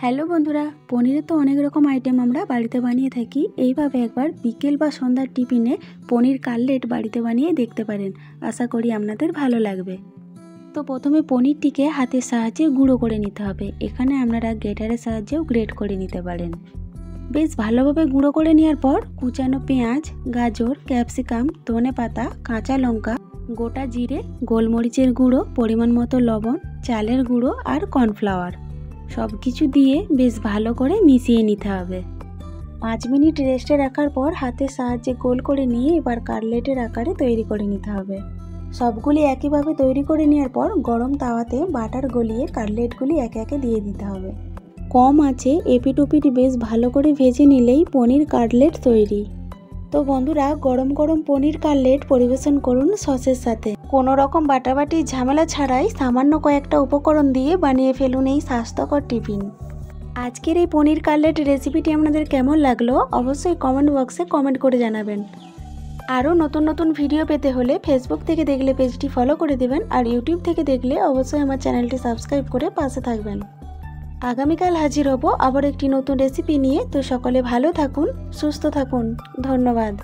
Hello বন্ধুরা, পনিরের তো অনেক রকম আইটেম আমরা বাড়িতে বানিয়ে থাকি। এইভাবে একবার বিকেল বা সন্ধ্যার টিফিনে পনির কাটলেট বাড়িতে বানিয়ে দেখতে পারেন। আশা করি আপনাদের ভালো লাগবে। তো প্রথমে পনিরটিকে হাতের সাহায্যে গুঁড়ো করে নিতে হবে। এখানে আপনারা গ্রেটারের সাহায্যেও গ্রেট করে নিতে পারেন। বেশ ভালোভাবে গুঁড়ো করে নেওয়ার পর কুচানো পেঁয়াজ, গাজর, ক্যাপসিকাম, ধনেপাতা, কাঁচা লঙ্কা, গোটা জিরে, গোলমরিচের গুঁড়ো, পরিমাণ মতো লবণ, চালের গুঁড়ো আর কর্নফ্লাওয়ার সব কিছু দিয়ে বেশ ভালো করে মিশিয়ে নিতে হবে। 5 মিনিট রেস্টে রাখার পর হাতের সাহায্যে গোল করে নিয়ে এবার কাটলেটের আকারে তৈরি করে নিতে হবে। সবগুলি একইভাবে তৈরি করে নেওয়ার পর গরম তাওয়াতে বাটার গলিয়ে কাটলেটগুলি একে একে দিয়ে দিতে হবে। কম আঁচে এপিট ওপিট বেশ ভালো করে ভেজে নিলেই পনির কাটলেট তৈরি। তো বন্ধুরা, গরম গরম পনির কাটলেট পরিবেশন করুন সসের সাথে। কোনো রকম বাটাবাটি ঝামেলা ছাড়াই সামান্য কয়েকটা উপকরণ দিয়ে বানিয়ে ফেলুন এই স্বাস্থ্যকর টিফিন। আজকের এই পনির কাটলেট রেসিপিটি আপনাদের কেমন লাগলো অবশ্যই কমেন্ট বক্সে কমেন্ট করে জানাবেন। আরও নতুন নতুন ভিডিও পেতে হলে ফেসবুক থেকে দেখলে পেজটি ফলো করে দেবেন, আর ইউটিউব থেকে দেখলে অবশ্যই আমার চ্যানেলটি সাবস্ক্রাইব করে পাশে থাকবেন। আগামীকাল হাজির হব আবার একটি নতুন রেসিপি নিয়ে। তো সকলে ভালো থাকুন, সুস্থ থাকুন। ধন্যবাদ।